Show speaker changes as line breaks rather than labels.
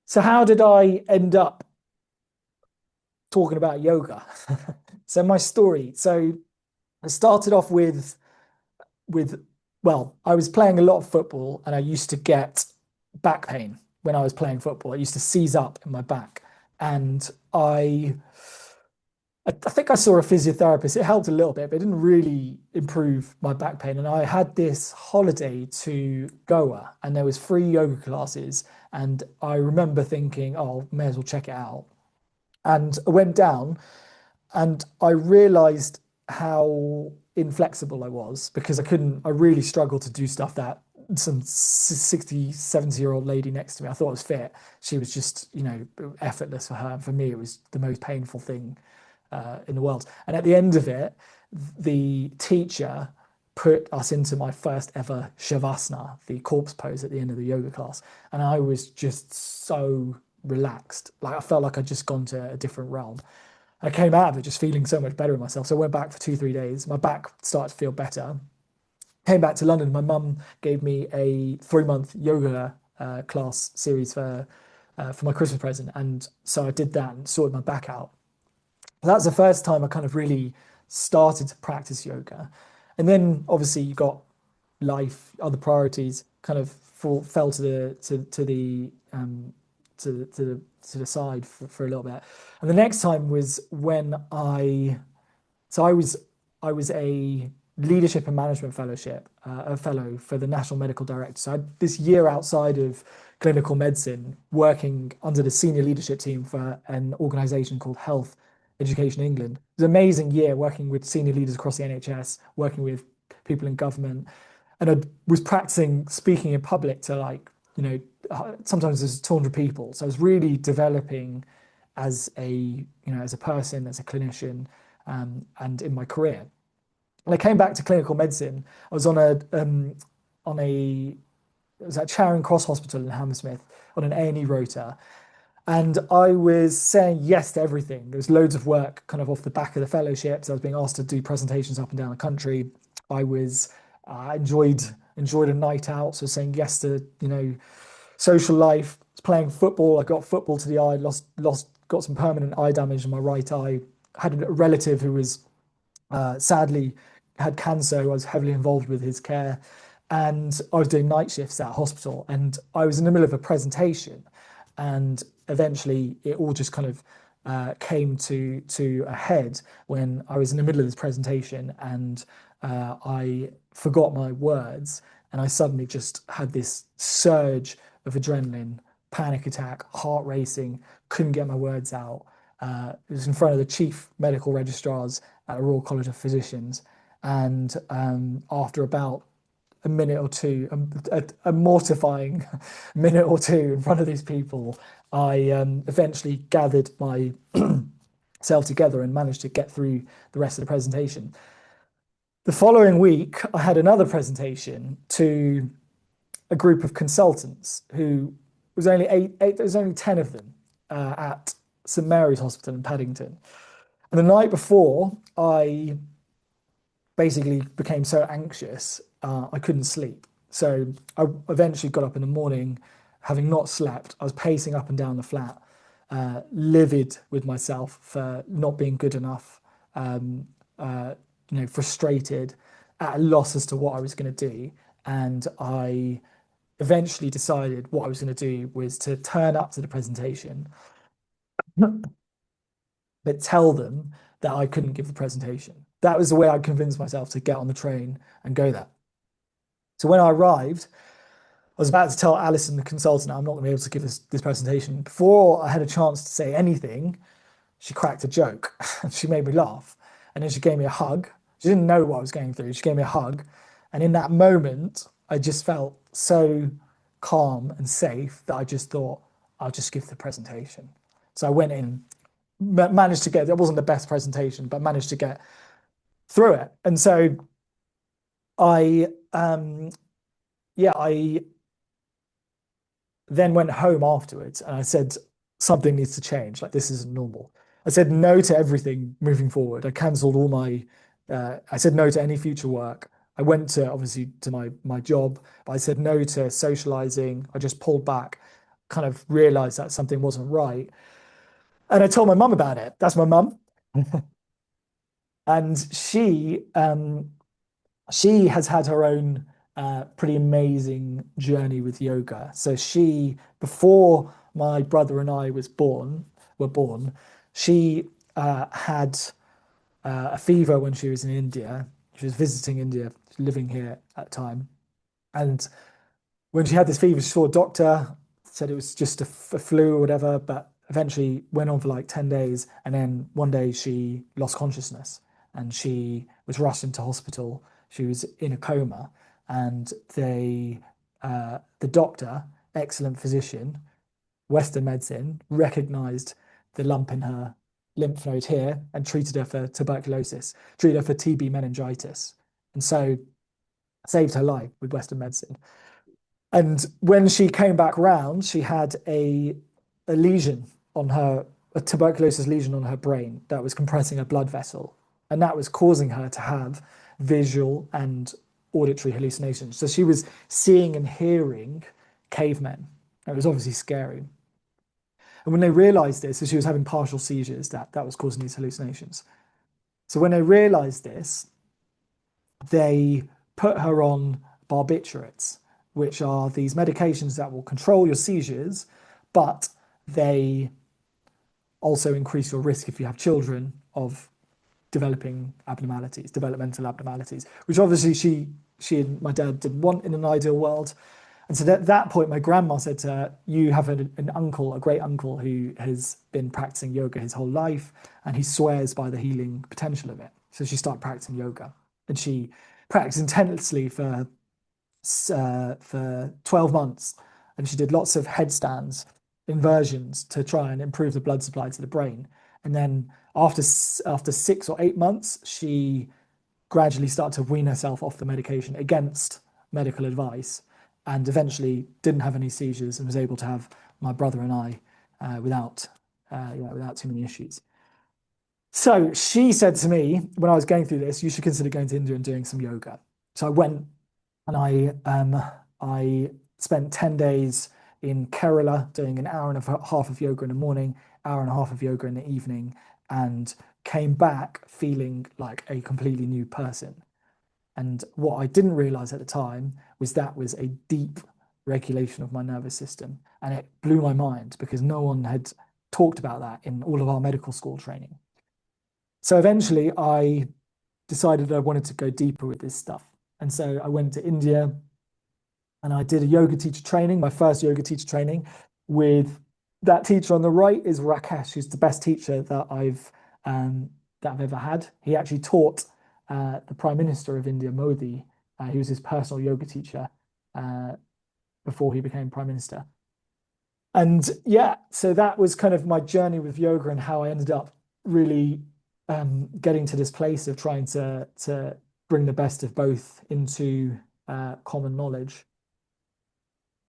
So how did I end up talking about yoga? So my story. So I started off with I was playing a lot of football and I used to get back pain when I was playing football. I used to seize up in my back. And I think I saw a physiotherapist. It helped a little bit, but it didn't really improve my back pain. And I had this holiday to Goa and there was free yoga classes. And I remember thinking, oh, may as well check it out. And I went down and I realized how inflexible I was because I really struggled to do stuff that some 60, 70-year-old lady next to me, I thought was fit. She was just, effortless for her. And for me, it was the most painful thing in the world. And at the end of it, the teacher put us into my first ever shavasana, the corpse pose at the end of the yoga class. And I was just so relaxed. Like I felt like I'd just gone to a different realm. I came out of it just feeling so much better in myself. So I went back for 2, 3 days. My back started to feel better. Came back to London. My mum gave me a 3-month yoga class series for my Christmas present, and so I did that and sorted my back out. That's the first time I kind of really started to practice yoga. And then obviously you got life, other priorities kind of fell to the side for a little bit. And the next time was when so I was a leadership and management fellowship, a fellow for the National Medical Director. So I had this year outside of clinical medicine, working under the senior leadership team for an organization called Health Education England. It was an amazing year working with senior leaders across the NHS, working with people in government. And I was practicing speaking in public to sometimes there's 200 people. So I was really developing as as a person, as a clinician, and in my career. When I came back to clinical medicine, I was on a it was at Charing Cross Hospital in Hammersmith on an A&E rota, and I was saying yes to everything. There was loads of work kind of off the back of the fellowships. I was being asked to do presentations up and down the country. I was enjoyed a night out, so saying yes to social life. I was playing football. I got football to the eye. Got some permanent eye damage in my right eye. I had a relative who was sadly had cancer. I was heavily involved with his care, and I was doing night shifts at a hospital. And I was in the middle of a presentation, and eventually it all just kind of came to a head when I was in the middle of this presentation, and I forgot my words, and I suddenly just had this surge of adrenaline, panic attack, heart racing, couldn't get my words out. It was in front of the chief medical registrars at the Royal College of Physicians. And after about a minute or two, a mortifying minute or two in front of these people, I eventually gathered myself together and managed to get through the rest of the presentation. The following week, I had another presentation to a group of consultants who was only there was only 10 of them at St Mary's Hospital in Paddington. And the night before, I basically became so anxious, I couldn't sleep. So I eventually got up in the morning, having not slept. I was pacing up and down the flat, livid with myself for not being good enough, frustrated, at a loss as to what I was going to do. And I eventually decided what I was going to do was to turn up to the presentation, but tell them that I couldn't give the presentation. That was the way I convinced myself to get on the train and go there. So when I arrived, I was about to tell Alison, the consultant, I'm not going to be able to give this presentation. Before I had a chance to say anything, she cracked a joke and she made me laugh. And then she gave me a hug. She didn't know what I was going through. She gave me a hug. And in that moment, I just felt so calm and safe that I just thought, I'll just give the presentation. So I went in, managed to get, it wasn't the best presentation, but managed to get through it. And so I, I then went home afterwards and I said, something needs to change. Like, this isn't normal. I said no to everything moving forward. I cancelled I said no to any future work. I went to obviously to my job, but I said no to socializing. I just pulled back. kind of realized that something wasn't right. And I told my mum about it. That's my mum. And she has had her own pretty amazing journey with yoga. So she, before my brother and I were born, she had a fever when she was in India. She was visiting India, living here at the time. And when she had this fever, she saw a doctor, said it was just a flu or whatever, but eventually went on for like 10 days. And then one day she lost consciousness and she was rushed into hospital. She was in a coma, and the doctor, excellent physician, Western medicine, recognized the lump in her lymph node here and treated her for tuberculosis, treated her for TB meningitis. And so saved her life with Western medicine. And when she came back round, she had a lesion on her, a tuberculosis lesion on her brain that was compressing a blood vessel. And that was causing her to have visual and auditory hallucinations. So she was seeing and hearing cavemen. It was obviously scary. And when they realized this, so she was having partial seizures, that was causing these hallucinations. So when they realized this, they put her on barbiturates, which are these medications that will control your seizures, but they also increase your risk if you have children of developing abnormalities, developmental abnormalities, which obviously she and my dad didn't want in an ideal world. And so at that point, my grandma said to her, you have an uncle, a great uncle, who has been practicing yoga his whole life, and he swears by the healing potential of it. So she started practicing yoga, and she practiced intensely for 12 months. And she did lots of headstands, inversions to try and improve the blood supply to the brain. And then after 6 or 8 months, she gradually started to wean herself off the medication against medical advice, and eventually didn't have any seizures and was able to have my brother and I without too many issues. So she said to me when I was going through this, you should consider going to India and doing some yoga. So I went, and I spent 10 days in Kerala doing an hour and a half of yoga in the morning, hour and a half of yoga in the evening, and came back feeling like a completely new person. And what I didn't realize at the time was that was a deep regulation of my nervous system. And it blew my mind because no one had talked about that in all of our medical school training. So eventually I decided I wanted to go deeper with this stuff. And so I went to India and I did a yoga teacher training, my first yoga teacher training with that teacher on the right is Rakesh, who's the best teacher that I've ever had. He actually taught the Prime Minister of India, Modi. He was his personal yoga teacher uh, before he became Prime Minister. And yeah, so that was kind of my journey with yoga and how I ended up really getting to this place of trying to bring the best of both into common knowledge.